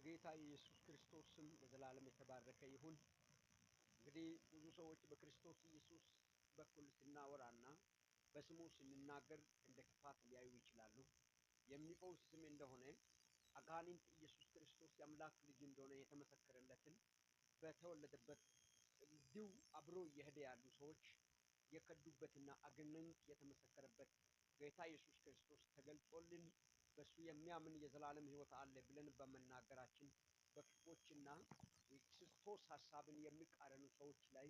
የጌታ ኢየሱስ ክርስቶስ ስም ለዘላለም የተባረከ ይሁን። እንግዲህ ብዙ ሰዎች በክርስቶስ ኢየሱስ በኩል ስናወራና በስሙ ስንናገር እንደ ክፋት ሊያዩ ይችላሉ። የሚፈውስ ስም እንደሆነ አጋንንት ኢየሱስ ክርስቶስ የአምላክ ልጅ እንደሆነ የተመሰከረለትን በተወለደበት እንዲሁ አብሮ እየሄደ ያሉ ሰዎች የከዱበትና አጋንንት የተመሰከረበት ጌታ ኢየሱስ ክርስቶስ ተገልጦልን በሱ የሚያምን የዘላለም ሕይወት አለ ብለን በመናገራችን በክፎችና የክርስቶስ ሐሳብን የሚቃረኑ ሰዎች ላይ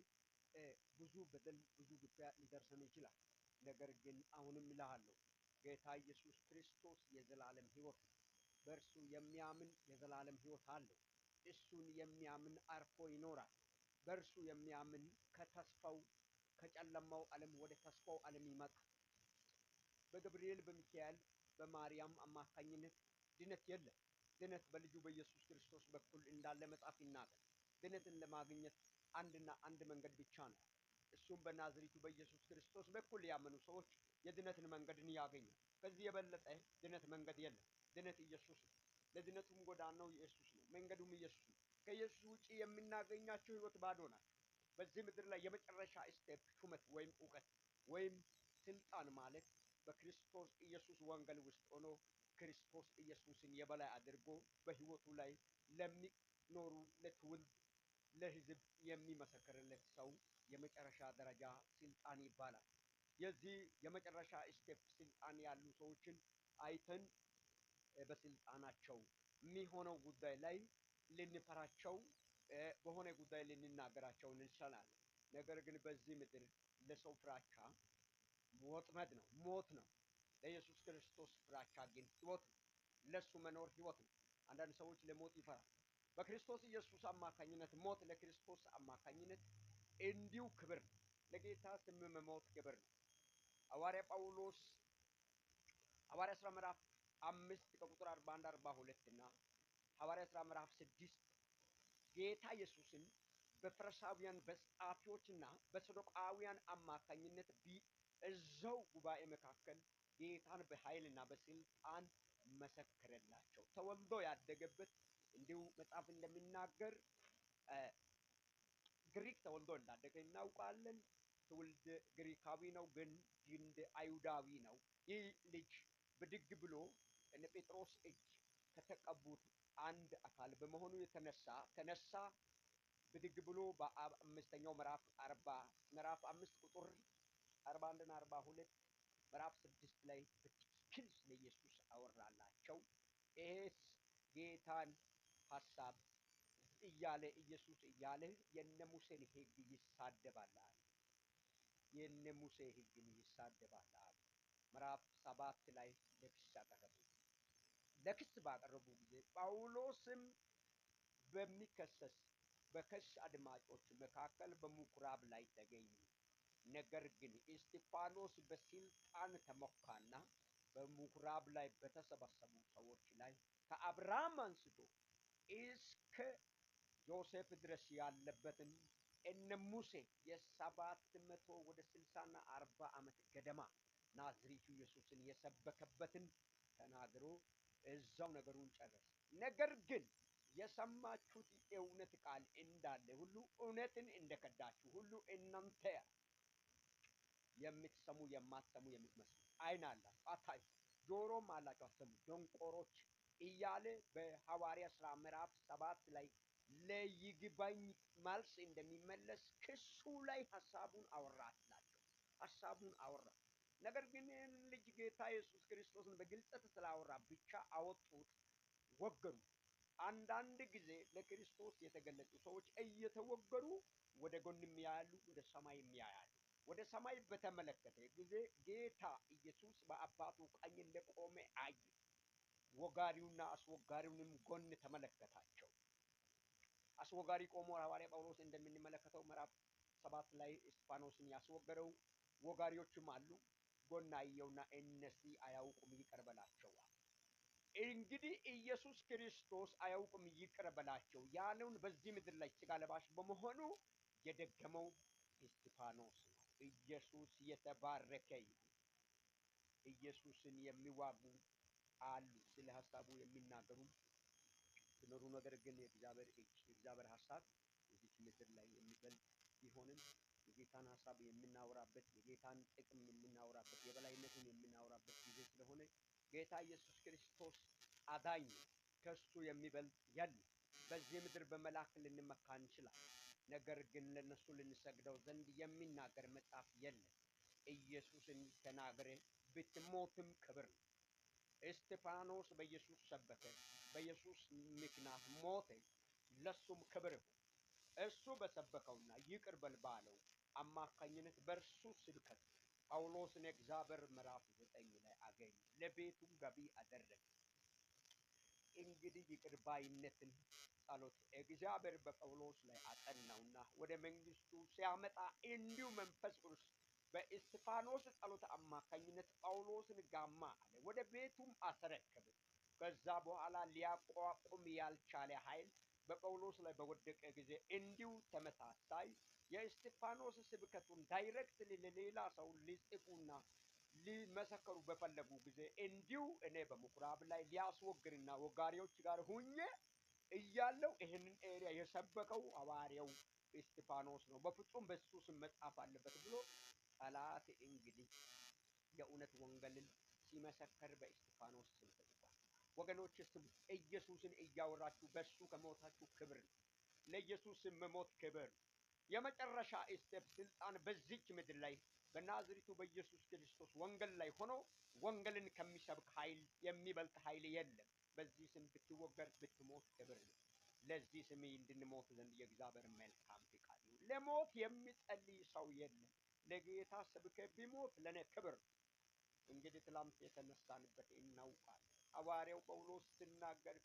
ብዙ በደል ብዙ ግፊያ ሊደርሰን ይችላል። ነገር ግን አሁንም እልሃለሁ ጌታ ኢየሱስ ክርስቶስ የዘላለም ሕይወት ነው። በእርሱ የሚያምን የዘላለም ሕይወት አለው። እሱን የሚያምን አርፎ ይኖራል። በእርሱ የሚያምን ከተስፋው ከጨለማው ዓለም ወደ ተስፋው ዓለም ይመጣል። በገብርኤል በሚካኤል በማርያም አማካኝነት ድነት የለም። ድነት በልጁ በኢየሱስ ክርስቶስ በኩል እንዳለ መጽሐፍ ይናገራል። ድነትን ለማግኘት አንድና አንድ መንገድ ብቻ ነው። እሱም በናዝሬቱ በኢየሱስ ክርስቶስ በኩል ያመኑ ሰዎች የድነትን መንገድን ያገኛሉ። ከዚህ የበለጠ ድነት መንገድ የለም። ድነት ኢየሱስ ነው። ለድነቱም ጎዳናው ኢየሱስ ነው። መንገዱም ኢየሱስ ነው። ከኢየሱስ ውጪ የምናገኛቸው ሕይወት ባዶ ናት። በዚህ ምድር ላይ የመጨረሻ ስቴፕ ሹመት ወይም እውቀት ወይም ስልጣን ማለት በክርስቶስ ኢየሱስ ወንጌል ውስጥ ሆኖ ክርስቶስ ኢየሱስን የበላይ አድርጎ በሕይወቱ ላይ ለሚኖሩ ለትውልድ ለሕዝብ የሚመሰክርለት ሰው የመጨረሻ ደረጃ ስልጣን ይባላል። የዚህ የመጨረሻ ስቴፕ ስልጣን ያሉ ሰዎችን አይተን በስልጣናቸው የሚሆነው ጉዳይ ላይ ልንፈራቸው በሆነ ጉዳይ ልንናገራቸው እንችላለን። ነገር ግን በዚህ ምድር ለሰው ፍራቻ ወጥመድ ነው፣ ሞት ነው። ለኢየሱስ ክርስቶስ ፍራቻ ግን ሕይወት ነው። ለሱ መኖር ሕይወት ነው። አንዳንድ ሰዎች ለሞት ይፈራል። በክርስቶስ ኢየሱስ አማካኝነት ሞት ለክርስቶስ አማካኝነት እንዲሁ ክብር ነው። ለጌታ ስም መሞት ክብር ነው። ሐዋርያ ጳውሎስ ሐዋርያ ሥራ ምዕራፍ 5 ከቁጥር 41 42 እና ሐዋርያ ሥራ ምዕራፍ 6 ጌታ ኢየሱስን በፈሪሳውያን በጸሐፊዎችና በሰዱቃውያን አማካኝነት እዛው ጉባኤ መካከል ጌታን በኃይልና በስልጣን መሰከረላቸው። ተወልዶ ያደገበት እንዲሁ መጽሐፍ እንደሚናገር ግሪክ ተወልዶ እንዳደገ እናውቃለን። ትውልድ ግሪካዊ ነው፣ ግን እንደ አይሁዳዊ ነው። ይህ ልጅ ብድግ ብሎ እነ ጴጥሮስ እጅ ከተቀቡት አንድ አካል በመሆኑ ተነሳ። ብድግ ብሎ በአምስተኛው ምዕራፍ 5 ቁጥር 41 እና 42 ምዕራፍ 6 ላይ በትክክል ስለ ኢየሱስ አወራላቸው። ይሄስ ጌታን ሐሳብ እያለ ኢየሱስ እያለ የነ ሙሴን ሕግ ይሳደባል። የነ ሙሴ ሕግን ይሳደባል። ምዕራፍ 7 ላይ ለክስ ባቀረቡ ጊዜ ጳውሎስም በሚከሰስ በክስ አድማጮች መካከል በምኩራብ ላይ ተገኘ። ነገር ግን እስጢፋኖስ በስልጣን ተመካና በምኩራብ ላይ በተሰበሰቡ ሰዎች ላይ ከአብርሃም አንስቶ እስከ ዮሴፍ ድረስ ያለበትን እነ ሙሴ የ700 ወደ 60 እና 40 ዓመት ገደማ ናዝሬቱ ኢየሱስን የሰበከበትን ተናግሮ እዛው ነገሩን ጨረሰ። ነገር ግን የሰማችሁት የእውነት ቃል እንዳለ ሁሉ እውነትን እንደከዳችሁ ሁሉ እናንተ የምትሰሙ የማትሰሙ የምትመስሉ ዓይን አላችሁ አታዩ፣ ጆሮም አላችሁ አትሰሙ፣ ደንቆሮች እያለ በሐዋርያ ሥራ ምዕራፍ 7 ላይ ለይግባኝ መልስ እንደሚመለስ ክሱ ላይ ሐሳቡን አወራ። ነገር ግን ልጅ ጌታ ኢየሱስ ክርስቶስን በግልጽት ስላወራ ብቻ አወጡት፣ ወገሩ። አንዳንድ ጊዜ ለክርስቶስ የተገለጡ ሰዎች እየተወገሩ ወደ ጎን የሚያያሉ፣ ወደ ሰማይ የሚያያሉ። ወደ ሰማይ በተመለከተ ጊዜ ጌታ ኢየሱስ በአባቱ ቀኝ እንደቆመ አየ። ወጋሪውና አስወጋሪውንም ጎን ተመለከታቸው። አስወጋሪ ቆሞ ሐዋርያ ጳውሎስ እንደምንመለከተው ምዕራፍ 7 ላይ እስጢፋኖስን ያስወገረው ወጋሪዎችም አሉ። ጎን አየውና እነዚህ አያውቁም ይቅር በላቸው። እንግዲህ ኢየሱስ ክርስቶስ አያውቁም ይቅር በላቸው ያለውን በዚህ ምድር ላይ ሥጋ ለባሽ በመሆኑ የደገመው እስጢፋኖስ ነው። ኢየሱስ የተባረከ ይሁን። ኢየሱስን የሚዋጉ አሉ፣ ስለ ሐሳቡ የሚናገሩ የምትኖሩ ነገር ግን የእግዚአብሔር ሐሳብ እዚች ምድር ላይ የሚበልጥ ቢሆንም የጌታን ሐሳብ የምናወራበት የጌታን ጥቅም የምናወራበት የበላይነትን የምናወራበት ጊዜ ስለሆነ ጌታ ኢየሱስ ክርስቶስ አዳኝ ከሱ የሚበልጥ የለም። በዚህ ምድር በመላክ ልንመካ እንችላለን። ነገር ግን ለነሱ ልንሰግደው ዘንድ የሚናገር መጽሐፍ የለም። ኢየሱስን ተናግረ ብትሞትም ክብር ነው። እስጢፋኖስ በኢየሱስ ሰበከ፣ በኢየሱስ ምክንያት ሞተ፣ ለሱም ክብር ነው። እሱ በሰበከውና ይቅር በል ባለው አማካኝነት በእርሱ ስብከት ጳውሎስን እግዚአብሔር ምዕራፍ 9 ላይ አገኘ፣ ለቤቱም ገቢ አደረገ። እንግዲህ ይቅር ባይነትን ጸሎት እግዚአብሔር በጳውሎስ ላይ አጠናውና ወደ መንግስቱ ሲያመጣ እንዲሁ መንፈስ ቅዱስ በእስጢፋኖስ ጸሎት አማካኝነት ጳውሎስን ጋማ አለ፣ ወደ ቤቱም አስረከበ። ከዛ በኋላ ሊያቋቁም ያልቻለ ኃይል በጳውሎስ ላይ በወደቀ ጊዜ እንዲሁ ተመሳሳይ የእስጢፋኖስ ስብከቱን ዳይሬክት ለሌላ ሰው ሊጽፉና ሊመሰከሩ በፈለጉ ጊዜ እንዲሁ እኔ በምኩራብ ላይ ሊያስወግርና ወጋሪዎች ጋር ሁኜ እያለው ይህንን ኤሪያ የሰበከው ሐዋርያው እስጢፋኖስ ነው፣ በፍጹም በሱ ስም መጻፍ አለበት ብሎ ጠላት እንግዲህ የእውነት ወንጌልን ሲመሰከር በእስጢፋኖስ ስም ተጽፏል። ወገኖች ስም ኢየሱስን እያወራችሁ በሱ ከሞታችሁ ክብር ነው። ለኢየሱስ ስም መሞት ክብር። የመጨረሻ ስቴፕ ስልጣን በዚች ምድር ላይ በናዝሬቱ በኢየሱስ ክርስቶስ ወንጌል ላይ ሆኖ ወንጌልን ከሚሰብክ ኃይል የሚበልጥ ኃይል የለም። በዚህ ስም ብትወገር ብትሞት ክብር ነው። ለዚህ ስም እንድንሞት ዘንድ የእግዚአብሔር መልካም ፍቃድ ነው። ለሞት የሚጸልይ ሰው የለም። ለጌታ ሰብከ ቢሞት ለኔ ክብር። እንግዲህ ትላንት የተነሳንበት እናውቃለን። ሐዋርያው ጳውሎስ ሲናገር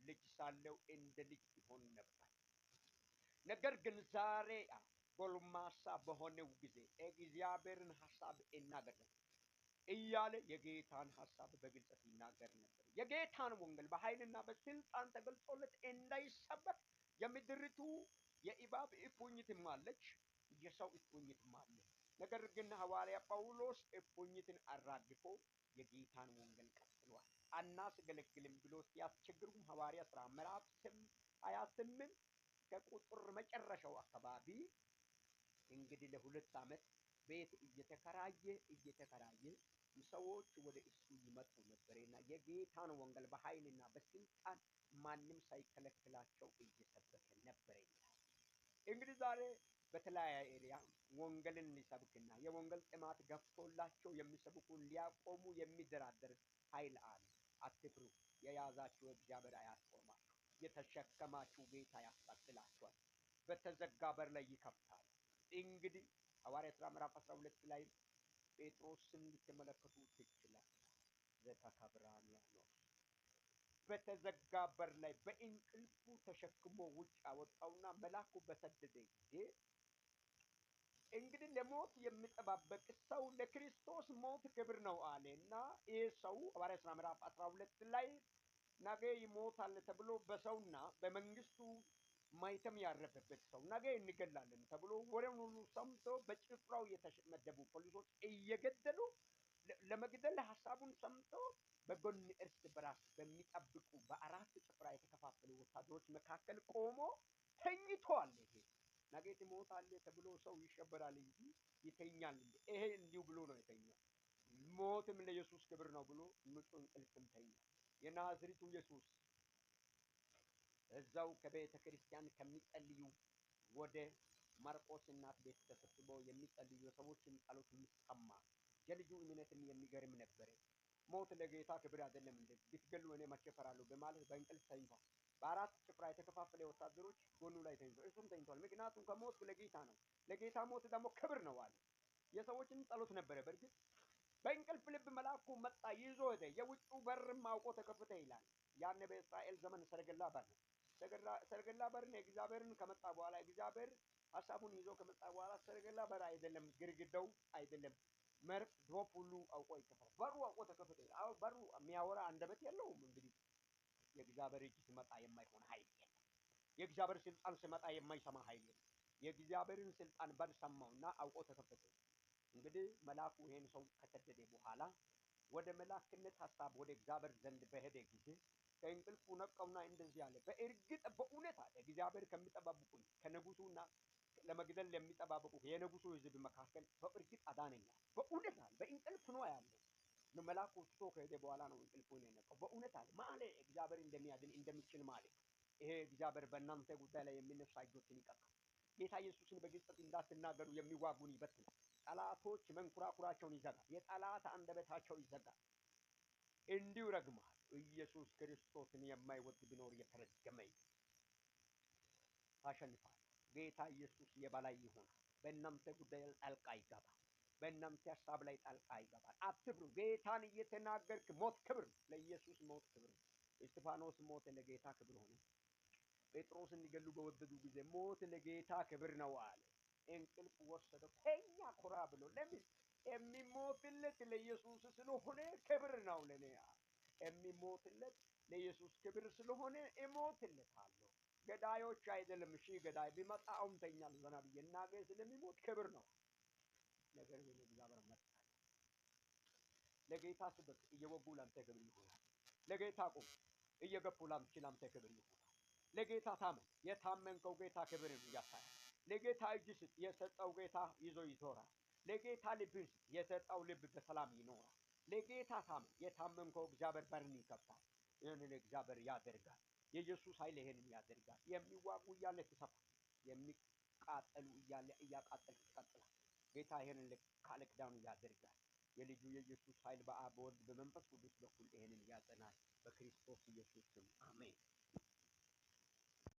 ልጅ ሳለው እንደ ልጅ ይሆን ነበር፣ ነገር ግን ዛሬ ጎልማሳ በሆነው ጊዜ እግዚአብሔርን ሐሳብ እናገራለሁ እያለ የጌታን ሐሳብ በግልጽ ይናገር ነበር። የጌታን ወንጌል በኃይልና በስልጣን ተገልጾለት እንዳይሰበክ የምድሪቱ የእባብ እፉኝትም አለች፣ የሰው እፉኝትም አለ። ነገር ግን ሐዋርያ ጳውሎስ እፉኝትን አራግፎ የጌታን ወንጌል ቀጥሏል። አናስገለግልም ብሎ ሲያስቸግሩም ሐዋርያ ሥራ ምዕራፍ 28 ከቁጥር መጨረሻው አካባቢ እንግዲህ ለ2 ዓመት ቤት እየተከራየ ሰዎች ወደ እሱ ይመጡ ነበርና የጌታን ወንጌል በኃይልና በስልጣን ማንም ሳይከለክላቸው እየሰበከ ነበር። እንግዲህ ዛሬ በተለያየ ኤሪያ ወንጌልን ሊሰብክና የወንጌል ጥማት ገፍቶላቸው የሚሰብኩን ሊያቆሙ የሚደራደር ኃይል አለ። አትፍሩ፣ የያዛችሁ እግዚአብሔር አያስቆማችሁ፣ የተሸከማችሁ ጌታ ያስቀጥላችኋል፣ በተዘጋ በር ላይ ይከፍታል። እንግዲህ ሐዋርያት ሥራ ምዕራፍ 12 ላይ ጴጥሮስን ልትመለከቱ ትችላላችሁ። ዘተከብራን ያለው በተዘጋ በር ላይ በእንቅልፉ ተሸክሞ ውጭ አወጣውና መልአኩ በሰደደ ጊዜ እንግዲህ ለሞት የሚጠባበቅ ሰው ለክርስቶስ ሞት ክብር ነው አለና ይህ ሰው ሐዋርያት ሥራ ምዕራፍ 12 ላይ ነገ ይሞታል ተብሎ በሰውና በመንግስቱ ማይተም ያረፈበት ሰው ነገ እንገላለን ተብሎ ወሬውን ሁሉ ሰምቶ በጭፍራው የተመደቡ ፖሊሶች እየገደሉ ለመግደል ሐሳቡን ሰምቶ በጎን እርስ በራስ በሚጠብቁ በአራት ጭፍራ የተከፋፈሉ ወታደሮች መካከል ቆሞ ተኝቷል። ነገ ትሞታለህ ተብሎ ሰው ይሸበራል እንጂ ይተኛል። ይሄ እንዲሁ ብሎ ነው የተኛው። ሞትም ለኢየሱስ ክብር ነው ብሎ ንጹህ እንቅልፍም ተኛ። የናዝሬቱ ኢየሱስ እዛው ከቤተ ክርስቲያን ከሚጸልዩ ወደ ማርቆስ እናት ቤት ተሰብስበው የሚጸልዩ ሰዎችን ጸሎት የሚሰማ የልጁ እምነትም የሚገርም ነበር። ሞት ለጌታ ክብር አይደለም እንዴ? ብትገሉ እኔ መቼ እፈራለሁ በማለት በእንቅልፍ ተኝቷል። በአራት ጭፍራ የተከፋፈለ ወታደሮች ጎኑ ላይ ተኝቷል፣ እሱም ተኝቷል። ምክንያቱም ከሞት ለጌታ ነው፣ ለጌታ ሞት ደግሞ ክብር ነው አለ። የሰዎችን ጸሎት ነበረ። በእርግጥ በእንቅልፍ ልብ መልአኩ መጣ፣ ይዞ ሄደ። የውጭው በርም አውቆ ተከፈተ ይላል። ያኔ በእስራኤል ዘመን ሰረገላ በር ነው። ሰረገላ በር እግዚአብሔርን ከመጣ በኋላ እግዚአብሔር ሐሳቡን ይዞ ከመጣ በኋላ ሰረገላ በር አይደለም፣ ግርግዳው አይደለም፣ መርፍ ዶፍ ሁሉ አውቆ ይከፈታል። በሩ አውቆ ተከፈተ። አዎ በሩ የሚያወራ አንደበት የለውም። እንግዲህ የእግዚአብሔር እጅ ሲመጣ የማይሆን ኃይል የለም። የእግዚአብሔር ስልጣን ሲመጣ የማይሰማ ኃይል የለም። የእግዚአብሔርን ስልጣን በር ሰማውና አውቆ ተከፈተ። እንግዲህ መልአኩ ይሄን ሰው ከሰደደ በኋላ ወደ መላክነት ሐሳብ ወደ እግዚአብሔር ዘንድ በሄደ ጊዜ ከእንቅልፉ ነቃውና እንደዚህ አለ፣ በእርግጥ በእውነት አለ እግዚአብሔር ከሚጠባበቁኝ ከንጉሱና ለመግደል ለሚጠባበቁ የንጉሱ ሕዝብ መካከል በእርግጥ አዳነኛ። በእውነት አለ። በእንቅልፍ ነው ያለው። መልአኩ ትቶ ከሄደ በኋላ ነው እንቅልፉን የነቃው። በእውነት አለ ማለ እግዚአብሔር እንደሚያድን እንደሚችል ማለ። ይሄ እግዚአብሔር በእናንተ ጉዳይ ላይ የሚነሳ እጆችን ይቀጣል። ጌታ ኢየሱስን በግልጽ እንዳትናገሩ የሚዋጉን ይበትናል። ጠላቶች መንኩራኩራቸውን ይዘጋል። የጠላት አንደበታቸው ይዘጋል። እንዲሁ ረግማል። ኢየሱስ ክርስቶስን የማይወድ ቢኖር የተረገመ ታሸንፋል። ጌታ ኢየሱስ የበላይ ይሆናል። በእናንተ ጉዳይ ጣልቃ ይገባል። በእናንተ ሀሳብ ላይ ጣልቃ ይገባል። አትፍሩ። ጌታን እየተናገርክ ሞት ክብር፣ ለኢየሱስ ሞት ክብር። እስጢፋኖስ ሞት ለጌታ ክብር ሆነ። ጴጥሮስን ሊገሉ በወደዱ ጊዜ ሞት ለጌታ ክብር ነው አለ። እንቅልፍ ወሰደው። ከኛ ኮራ ብሎ ለምን የሚሞትለት ለኢየሱስ ስለሆነ ክብር ነው ለኔ። የሚሞትለት ለኢየሱስ ክብር ስለሆነ እሞትለታለሁ። ገዳዮች አይደለም። እሺ ገዳይ ቢመጣ አሁን ተኛለሁ ዘና ብዬ እናገ ስለሚሞት ክብር ነው። ነገር ግን እግዚአብሔር መጣ። ለጌታ ስበክ እየወጉ ላንተ ክብር ይሆናል። ለጌታ ቁም እየገፉ ላንተ ክብር ይሆናል። ለጌታ ታመን። የታመንከው ጌታ ክብርን ያሳያል። ለጌታ እጅ ስጥ። የሰጠው ጌታ ይዞ ይዞራል። ለጌታ ልብን ስጥ። የሰጠው ልብ በሰላም ይኖራል። ለጌታ ታመን። የታመንከው እግዚአብሔር በርን ይከፍታል። ይህንን እግዚአብሔር ያደርጋል። የኢየሱስ ኃይል ይሄንን ያደርጋል። የሚዋጉ እያለ ትሰፋል። የሚቃጠሉ እያለ እያቃጠል ትቀጥላል። ጌታ ይሄንን ቃል ኪዳኑ ያደርጋል። የልጁ የኢየሱስ ኃይል በአብ በወልድ በመንፈስ ቅዱስ በኩል ይሄንን ያጸናል። በክርስቶስ ኢየሱስ ስም አሜን።